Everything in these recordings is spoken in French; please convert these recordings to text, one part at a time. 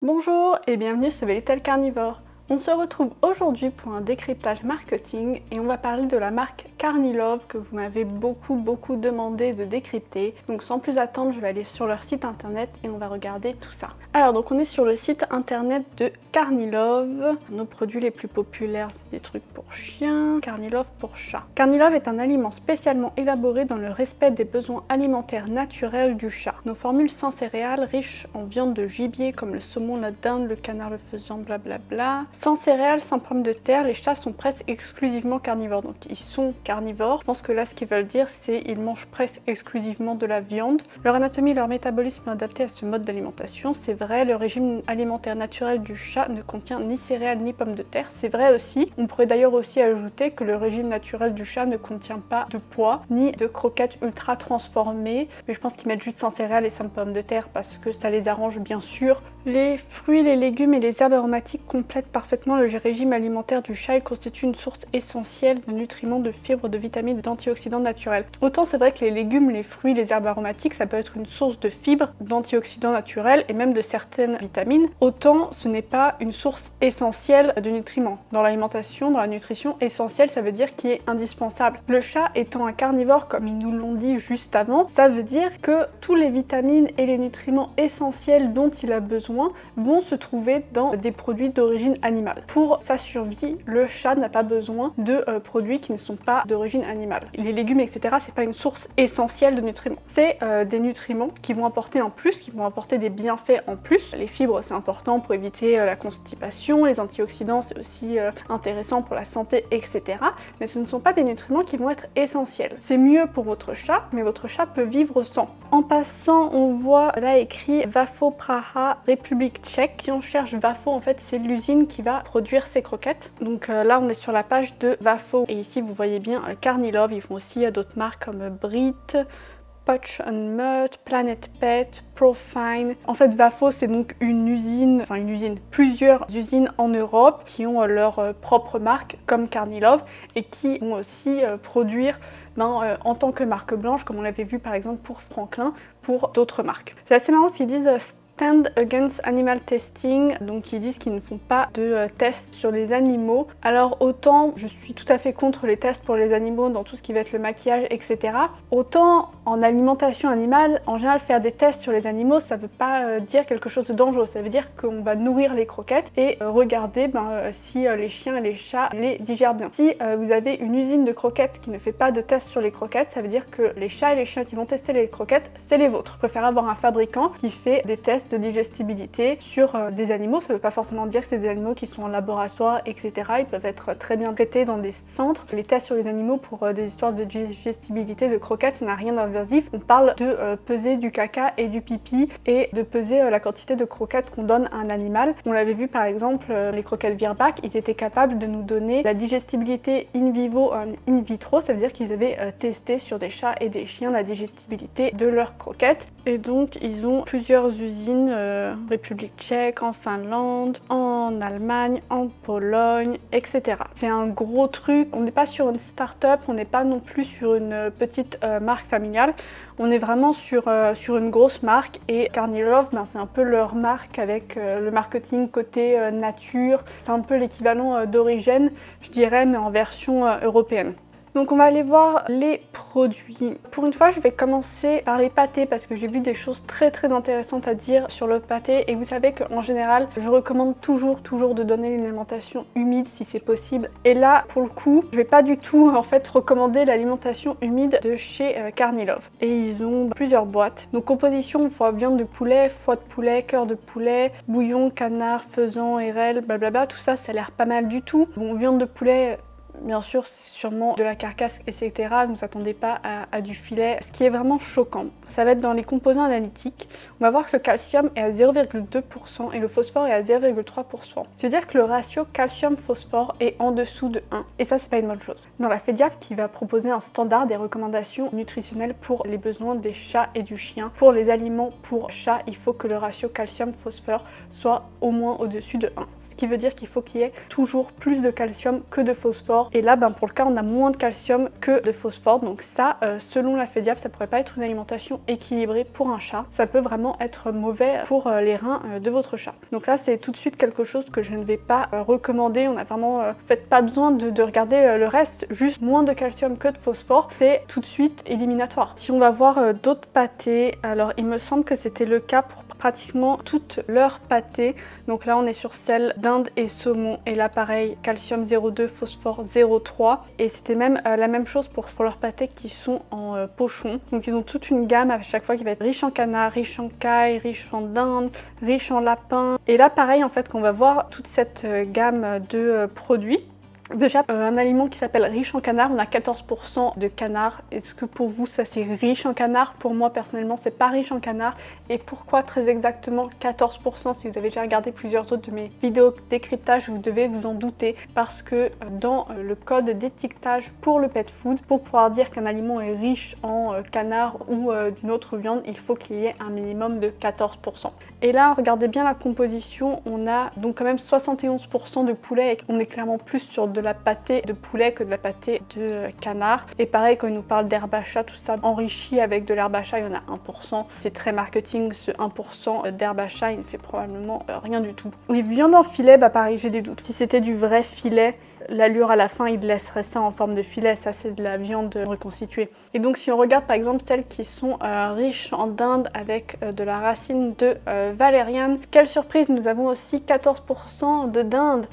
Bonjour et bienvenue sur The Little Carnivore. On se retrouve aujourd'hui pour un décryptage marketing et on va parler de la marque Carnilove que vous m'avez beaucoup demandé de décrypter. Donc sans plus attendre, je vais aller sur leur site internet et on va regarder tout ça. Alors donc on est sur le site internet de Carnilove. Nos produits les plus populaires, c'est des trucs pour chiens, Carnilove pour chats. Carnilove est un aliment spécialement élaboré dans le respect des besoins alimentaires naturels du chat. Nos formules sans céréales, riches en viande de gibier comme le saumon, la dinde, le canard, le faisan, blablabla. Sans céréales, sans pommes de terre, les chats sont presque exclusivement carnivores. Donc ils sont carnivores. Je pense que là ce qu'ils veulent dire c'est qu'ils mangent presque exclusivement de la viande. Leur anatomie et leur métabolisme sont adaptés à ce mode d'alimentation. C'est vrai, le régime alimentaire naturel du chat ne contient ni céréales ni pommes de terre. C'est vrai aussi. On pourrait d'ailleurs aussi ajouter que le régime naturel du chat ne contient pas de pois ni de croquettes ultra transformées. Mais je pense qu'ils mettent juste sans céréales et sans pommes de terre parce que ça les arrange bien sûr. Les fruits, les légumes et les herbes aromatiques complètent parfaitement le régime alimentaire du chat et constituent une source essentielle de nutriments, de fibres, de vitamines et d'antioxydants naturels. Autant c'est vrai que les légumes, les fruits, les herbes aromatiques, ça peut être une source de fibres, d'antioxydants naturels et même de certaines vitamines, autant ce n'est pas une source essentielle de nutriments. Dans l'alimentation, dans la nutrition, essentielle, ça veut dire qui est indispensable. Le chat étant un carnivore, comme ils nous l'ont dit juste avant, ça veut dire que tous les vitamines et les nutriments essentiels dont il a besoin vont se trouver dans des produits d'origine animale. Pour sa survie, le chat n'a pas besoin de produits qui ne sont pas d'origine animale. Les légumes, etc., c'est pas une source essentielle de nutriments. C'est des nutriments qui vont apporter en plus, qui vont apporter des bienfaits en plus. Les fibres, c'est important pour éviter la constipation. Les antioxydants, c'est aussi intéressant pour la santé, etc. Mais ce ne sont pas des nutriments qui vont être essentiels. C'est mieux pour votre chat, mais votre chat peut vivre sans. En passant, on voit là écrit Vafo Praha, République tchèque. Si on cherche Vafo, en fait, c'est l'usine qui va produire ces croquettes. Donc là, on est sur la page de Vafo. Et ici, vous voyez bien Carnilove. Ils font aussi d'autres marques comme Brit, Potch & Mud, Planet Pet, Profine. En fait, Vafo, c'est donc une usine, plusieurs usines en Europe qui ont leur propre marque comme Carnilove et qui vont aussi produire en tant que marque blanche, comme on l'avait vu par exemple pour Franklin, pour d'autres marques. C'est assez marrant ce qu'ils disent Stand Against Animal Testing, donc ils disent qu'ils ne font pas de tests sur les animaux. Alors autant je suis tout à fait contre les tests pour les animaux dans tout ce qui va être le maquillage, etc. Autant en alimentation animale, en général faire des tests sur les animaux, ça veut pas dire quelque chose de dangereux. Ça veut dire qu'on va nourrir les croquettes et regarder si les chiens et les chats les digèrent bien. Si vous avez une usine de croquettes qui ne fait pas de tests sur les croquettes, ça veut dire que les chats et les chiens qui vont tester les croquettes, c'est les vôtres. Je préfère avoir un fabricant qui fait des tests de digestibilité sur des animaux. Ça ne veut pas forcément dire que c'est des animaux qui sont en laboratoire, etc. Ils peuvent être très bien traités dans des centres. Les tests sur les animaux pour des histoires de digestibilité de croquettes, ça n'a rien d'invasif. On parle de peser du caca et du pipi et de peser la quantité de croquettes qu'on donne à un animal. On l'avait vu par exemple, les croquettes Virbac, ils étaient capables de nous donner la digestibilité in vivo, in vitro. Ça veut dire qu'ils avaient testé sur des chats et des chiens la digestibilité de leurs croquettes. Et donc ils ont plusieurs usines, République tchèque, en Finlande, en Allemagne, en Pologne, etc. C'est un gros truc. On n'est pas sur une start-up, on n'est pas non plus sur une petite marque familiale. On est vraiment sur une grosse marque et Carnilove, c'est un peu leur marque avec le marketing côté nature. C'est un peu l'équivalent d'Origène, je dirais, mais en version européenne. Donc on va aller voir les produits. Pour une fois, je vais commencer par les pâtés parce que j'ai vu des choses très intéressantes à dire sur le pâté et vous savez qu'en général, je recommande toujours de donner une alimentation humide si c'est possible. Et là, pour le coup, je vais pas du tout en fait recommander l'alimentation humide de chez Carnilove. Et ils ont plusieurs boîtes. Donc composition, foie, viande de poulet, foie de poulet, cœur de poulet, bouillon, canard, faisan, érelle, blablabla. Tout ça, ça a l'air pas mal du tout. Bon, viande de poulet, bien sûr, c'est sûrement de la carcasse, etc. Ne vous attendez pas à du filet. Ce qui est vraiment choquant, ça va être dans les composants analytiques. On va voir que le calcium est à 0,2% et le phosphore est à 0,3%. C'est-à-dire que le ratio calcium-phosphore est en dessous de 1. Et ça, c'est pas une bonne chose. Dans la FEDIAF qui va proposer un standard des recommandations nutritionnelles pour les besoins des chats et du chien, pour les aliments pour chats, il faut que le ratio calcium-phosphore soit au moins au-dessus de 1. Ce qui veut dire qu'il faut qu'il y ait toujours plus de calcium que de phosphore. Et là, pour le cas, on a moins de calcium que de phosphore. Donc ça, selon la FEDIAF, ça pourrait pas être une alimentation alimentation équilibrée pour un chat. Ça peut vraiment être mauvais pour les reins de votre chat. Donc là, c'est tout de suite quelque chose que je ne vais pas recommander. On n'a vraiment pas besoin de regarder le reste, juste moins de calcium que de phosphore, c'est tout de suite éliminatoire. Si on va voir d'autres pâtés, alors il me semble que c'était le cas pour pratiquement toutes leurs pâtés. Donc là on est sur celle d'Inde et saumon, et là pareil, calcium 0,2, phosphore 0,3, et c'était même la même chose pour leurs pâtés qui sont en pochon. Donc ils ont toute une gamme à chaque fois qui va être riche en canard, riche en caille, riche en dinde, riche en lapin. Et là pareil, en fait, qu'on va voir toute cette gamme de produits. Déjà, un aliment qui s'appelle riche en canard, on a 14% de canard. Est-ce que pour vous ça c'est riche en canard? Pour moi personnellement c'est pas riche en canard. Et pourquoi très exactement 14%? Si vous avez déjà regardé plusieurs autres de mes vidéos décryptage, vous devez vous en douter, parce que dans le code d'étiquetage pour le pet food, pour pouvoir dire qu'un aliment est riche en canard ou d'une autre viande, il faut qu'il y ait un minimum de 14%. Et là, regardez bien la composition, on a donc quand même 71% de poulet, et on est clairement plus sur de la pâtée de poulet que de la pâtée de canard. Et pareil, quand il nous parle d'herbe à chat, tout ça enrichi avec de l'herbe à chat, il y en a 1%. C'est très marketing, ce 1% d'herbe à chat, il ne fait probablement rien du tout. Les viandes en filet, bah pareil, j'ai des doutes. Si c'était du vrai filet, l'allure à la fin, il laisserait ça en forme de filet. Ça, c'est de la viande reconstituée. Et donc, si on regarde par exemple celles qui sont riches en dinde avec de la racine de valériane, quelle surprise, nous avons aussi 14% de dinde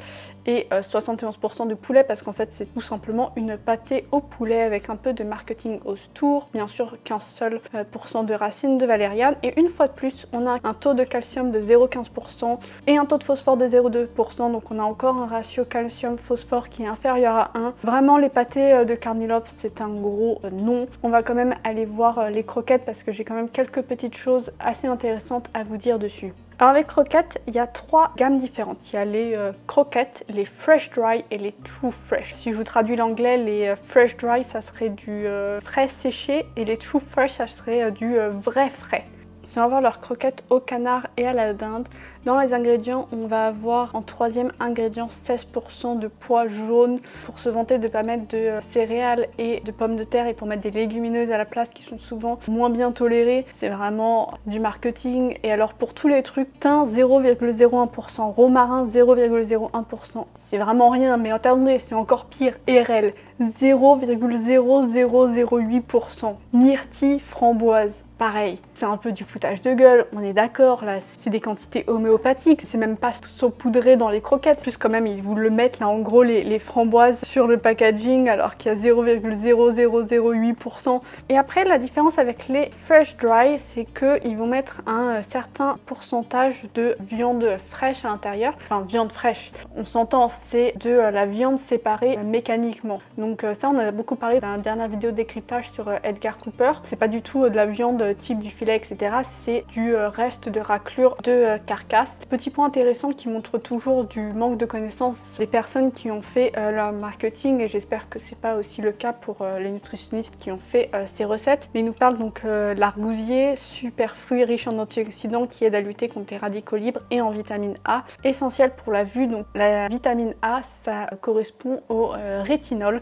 et 71% de poulet, parce qu'en fait c'est tout simplement une pâtée au poulet avec un peu de marketing autour, bien sûr qu'un seul % de racines de valériane, et une fois de plus on a un taux de calcium de 0,15% et un taux de phosphore de 0,2%, donc on a encore un ratio calcium-phosphore qui est inférieur à 1. Vraiment les pâtés de Carnilov c'est un gros non. On va quand même aller voir les croquettes, parce que j'ai quand même quelques petites choses assez intéressantes à vous dire dessus. Alors les croquettes, il y a 3 gammes différentes. Il y a les croquettes, les fresh dry et les true fresh. Si je vous traduis l'anglais, les fresh dry ça serait du frais séché, et les true fresh ça serait du vrai frais. Si on va voir leurs croquettes au canard et à la dinde, dans les ingrédients, on va avoir en troisième ingrédient 16% de pois jaunes, pour se vanter de ne pas mettre de céréales et de pommes de terre, et pour mettre des légumineuses à la place qui sont souvent moins bien tolérées. C'est vraiment du marketing. Et alors pour tous les trucs, thym 0,01%, romarin 0,01%. C'est vraiment rien, mais attendez, c'est encore pire. RL 0,0008%. Myrtille framboise. Pareil, c'est un peu du foutage de gueule, on est d'accord, là c'est des quantités homéopathiques, c'est même pas saupoudré dans les croquettes, plus quand même ils vous le mettent là en gros les framboises sur le packaging alors qu'il y a 0,0008%. Et après la différence avec les fresh dry, c'est qu'ils vont mettre un certain pourcentage de viande fraîche à l'intérieur, enfin viande fraîche, on s'entend, c'est de la viande séparée mécaniquement. Donc ça on en a beaucoup parlé dans la dernière vidéo de décryptage sur Edgar Cooper, c'est pas du tout de la viande type du filet etc, c'est du reste de raclure de carcasse. Petit point intéressant qui montre toujours du manque de connaissances des personnes qui ont fait leur marketing, et j'espère que c'est pas aussi le cas pour les nutritionnistes qui ont fait ces recettes, mais ils nous parlent donc l'argousier, super fruit riche en antioxydants qui aide à lutter contre les radicaux libres et en vitamine A, essentiel pour la vue. Donc la vitamine A ça correspond au rétinol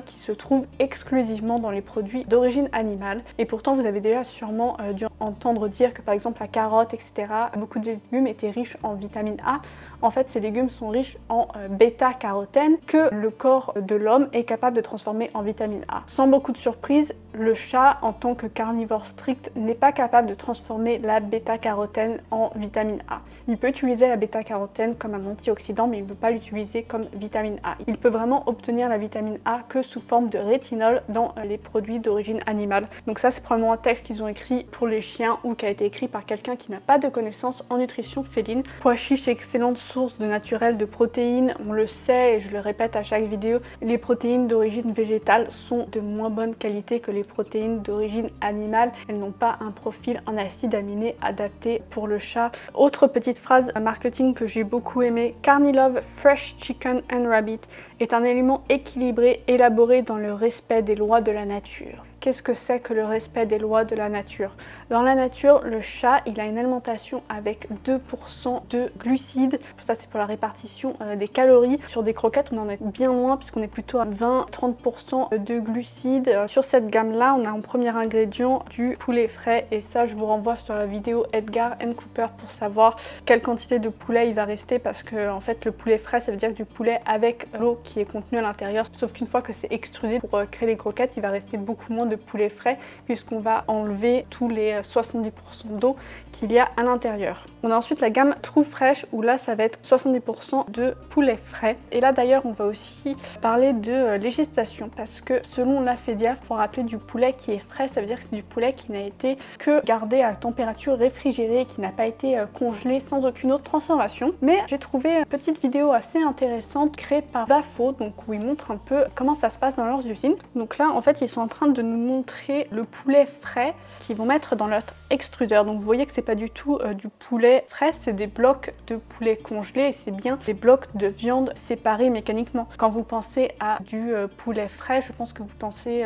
qui se trouve exclusivement dans les produits d'origine animale, et pourtant vous avez déjà sûrement dû entendre dire que par exemple la carotte etc, beaucoup de légumes étaient riches en vitamine A. En fait ces légumes sont riches en bêta-carotène que le corps de l'homme est capable de transformer en vitamine A. Sans beaucoup de surprise, le chat en tant que carnivore strict n'est pas capable de transformer la bêta-carotène en vitamine A. Il peut utiliser la bêta-carotène comme un antioxydant, mais il ne peut pas l'utiliser comme vitamine A. Il peut vraiment obtenir la vitamine A que sous forme de rétinol dans les produits d'origine animale. Donc ça c'est probablement un texte qu'ils ont écrit pour les chiens ou qui a été écrit par quelqu'un qui n'a pas de connaissances en nutrition féline. Pois chiche, excellente source de naturel de protéines, on le sait et je le répète à chaque vidéo, les protéines d'origine végétale sont de moins bonne qualité que les protéines d'origine animale. Elles n'ont pas un profil en acides aminés adapté pour le chat. Autre petite phrase marketing que j'ai beaucoup aimé, Carnilov Fresh Chicken and Rabbit est un aliment équilibré, élaboré dans le respect des lois de la nature. qu'est-ce que c'est que le respect des lois de la nature? Dans la nature, le chat, il a une alimentation avec 2% de glucides. Ça, c'est pour la répartition des calories. Sur des croquettes, on en est bien loin puisqu'on est plutôt à 20-30% de glucides. Sur cette gamme-là, on a en premier ingrédient du poulet frais. Et ça, je vous renvoie sur la vidéo Edgar & Cooper pour savoir quelle quantité de poulet il va rester, parce que en fait, le poulet frais, ça veut dire du poulet avec l'eau qui est contenue à l'intérieur. Sauf qu'une fois que c'est extrudé pour créer les croquettes, il va rester beaucoup moins de poulet frais puisqu'on va enlever tous les 70% d'eau qu'il y a à l'intérieur. On a ensuite la gamme True Fresh où là ça va être 70% de poulet frais. Et là d'ailleurs on va aussi parler de législation parce que selon la FEDIA, il faut rappeler du poulet qui est frais, ça veut dire que c'est du poulet qui n'a été que gardé à température réfrigérée, qui n'a pas été congelé sans aucune autre transformation. Mais j'ai trouvé une petite vidéo assez intéressante créée par Vafo, donc où ils montrent un peu comment ça se passe dans leurs usines. Donc là en fait ils sont en train de nous montrer le poulet frais qu'ils vont mettre dans leur extrudeur. Donc vous voyez que c'est pas du tout du poulet frais, c'est des blocs de poulet congelé et c'est bien des blocs de viande séparés mécaniquement. Quand vous pensez à du poulet frais, je pense que vous pensez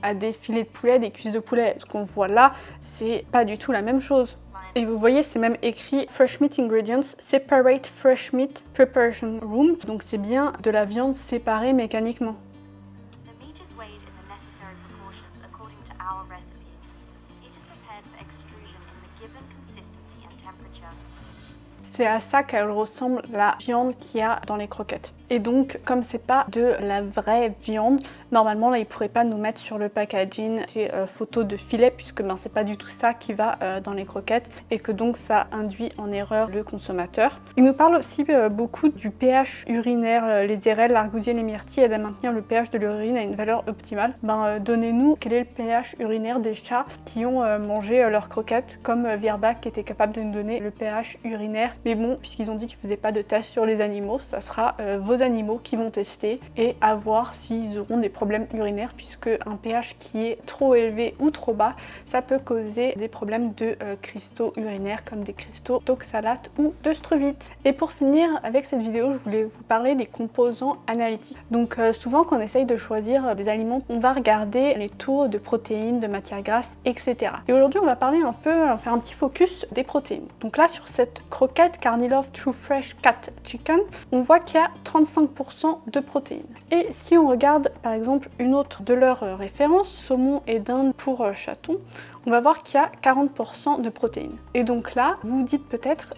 à des filets de poulet, des cuisses de poulet. Ce qu'on voit là, c'est pas du tout la même chose. Et vous voyez, c'est même écrit Fresh Meat Ingredients, Separate Fresh Meat Preparation Room. Donc c'est bien de la viande séparée mécaniquement. C'est à ça qu'elle ressemble la viande qu'il y a dans les croquettes. Et donc, comme c'est pas de la vraie viande, normalement là ils pourraient pas nous mettre sur le packaging des photos de filets puisque ben, c'est pas du tout ça qui va dans les croquettes et que donc ça induit en erreur le consommateur. Il nous parle aussi beaucoup du pH urinaire. Les érelles, l'argousier, les myrtilles aident à maintenir le pH de l'urine à une valeur optimale. Donnez-nous quel est le pH urinaire des chats qui ont mangé leurs croquettes, comme Virbac qui était capable de nous donner le pH urinaire. Mais bon, puisqu'ils ont dit qu'ils faisaient pas de tests sur les animaux, ça sera vos animaux qui vont tester et à voir s'ils auront des problèmes urinaires, puisque un pH qui est trop élevé ou trop bas, ça peut causer des problèmes de cristaux urinaires comme des cristaux d'oxalate ou de struvite. Et pour finir avec cette vidéo, je voulais vous parler des composants analytiques. Donc souvent quand on essaye de choisir des aliments, on va regarder les taux de protéines, de matières grasses, etc. Et aujourd'hui on va parler un peu, faire un petit focus des protéines. Donc là sur cette croquette Carnilove True Fresh Cat Chicken, on voit qu'il y a 35% de protéines. Et si on regarde par exemple une autre de leurs références, saumon et dinde pour chaton, on va voir qu'il y a 40% de protéines. Et donc là, vous vous dites peut-être,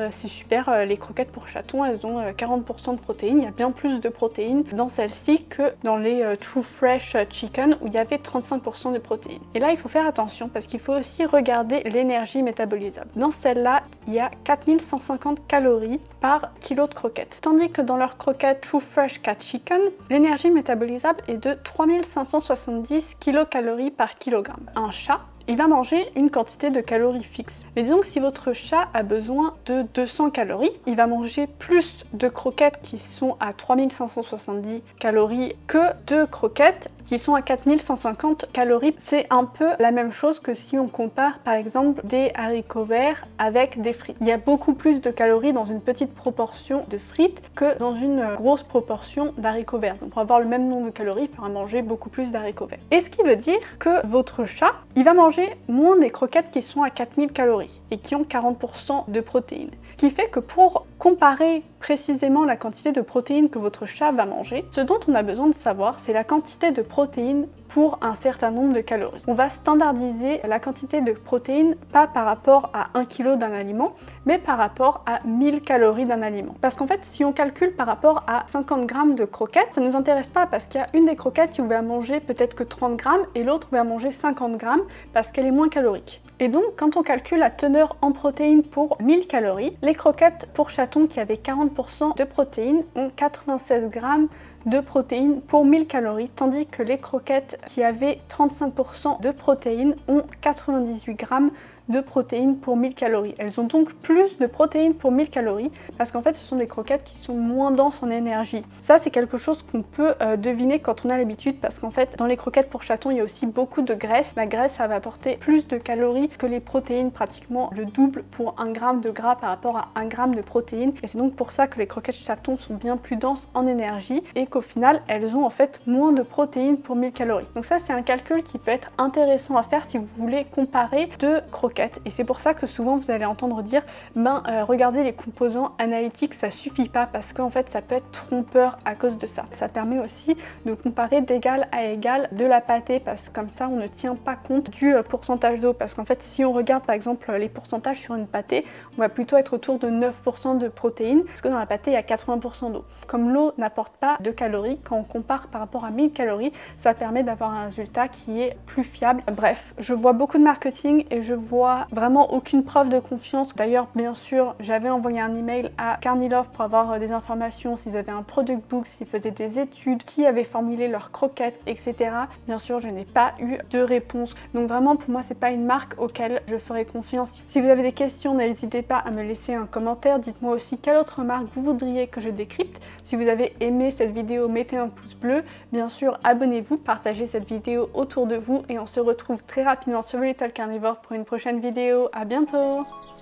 c'est super, les croquettes pour chatons, elles ont 40% de protéines. Il y a bien plus de protéines dans celles-ci que dans les True Fresh Chicken où il y avait 35% de protéines. Et là, il faut faire attention parce qu'il faut aussi regarder l'énergie métabolisable. Dans celle-là, il y a 4150 calories par kilo de croquettes. Tandis que dans leur croquette True Fresh Cat Chicken, l'énergie métabolisable est de 3570 kilocalories par kilogramme. Un chat, il va manger une quantité de calories fixe. Mais disons que si votre chat a besoin de 200 calories, il va manger plus de croquettes qui sont à 3570 calories que de croquettes qui sont à 4150 calories. C'est un peu la même chose que si on compare par exemple des haricots verts avec des frites. Il y a beaucoup plus de calories dans une petite proportion de frites que dans une grosse proportion d'haricots verts. Donc pour avoir le même nombre de calories, il faudra manger beaucoup plus d'haricots verts. Et ce qui veut dire que votre chat, il va manger moins des croquettes qui sont à 4000 calories et qui ont 40% de protéines. Ce qui fait que pour comparer précisément la quantité de protéines que votre chat va manger, ce dont on a besoin de savoir, c'est la quantité de protéines pour un certain nombre de calories. On va standardiser la quantité de protéines pas par rapport à 1 kg d'un aliment, mais par rapport à 1000 calories d'un aliment. Parce qu'en fait, si on calcule par rapport à 50 grammes de croquettes, ça ne nous intéresse pas parce qu'il y a une des croquettes qui va manger peut-être que 30 grammes et l'autre va manger 50 grammes parce qu'elle est moins calorique. Et donc, quand on calcule la teneur en protéines pour 1000 calories, les croquettes pour chatons qui avaient 40% de protéines ont 96 grammes de protéines pour 1000 calories, tandis que les croquettes qui avaient 35% de protéines ont 98 grammes de protéines pour 1000 calories. Elles ont donc plus de protéines pour 1000 calories parce qu'en fait ce sont des croquettes qui sont moins denses en énergie. Ça c'est quelque chose qu'on peut deviner quand on a l'habitude parce qu'en fait dans les croquettes pour chatons il y a aussi beaucoup de graisse. La graisse ça va apporter plus de calories que les protéines, pratiquement le double pour 1 gramme de gras par rapport à 1 gramme de protéines. Et c'est donc pour ça que les croquettes chatons sont bien plus denses en énergie et qu'au final elles ont en fait moins de protéines pour 1000 calories. Donc ça c'est un calcul qui peut être intéressant à faire si vous voulez comparer deux croquettes, et c'est pour ça que souvent vous allez entendre dire regardez les composants analytiques, ça suffit pas, parce qu'en fait ça peut être trompeur à cause de ça. Ça permet aussi de comparer d'égal à égal de la pâtée, parce que comme ça on ne tient pas compte du pourcentage d'eau, parce qu'en fait si on regarde par exemple les pourcentages sur une pâtée, on va plutôt être autour de 9% de protéines, parce que dans la pâtée il y a 80% d'eau. Comme l'eau n'apporte pas de calories, quand on compare par rapport à 1000 calories, ça permet d'avoir un résultat qui est plus fiable. Bref, je vois beaucoup de marketing et je vois vraiment aucune preuve de confiance. D'ailleurs, bien sûr, j'avais envoyé un email à Carnilove pour avoir des informations, s'ils avaient un product book, s'ils faisaient des études, qui avaient formulé leurs croquettes, etc. Bien sûr, je n'ai pas eu de réponse. Donc vraiment, pour moi, c'est pas une marque auquel je ferai confiance. Si vous avez des questions, n'hésitez pas à me laisser un commentaire. Dites-moi aussi quelle autre marque vous voudriez que je décrypte. Si vous avez aimé cette vidéo, mettez un pouce bleu. Bien sûr, abonnez-vous, partagez cette vidéo autour de vous et on se retrouve très rapidement sur Little Carnivore pour une prochaine vidéo. À bientôt!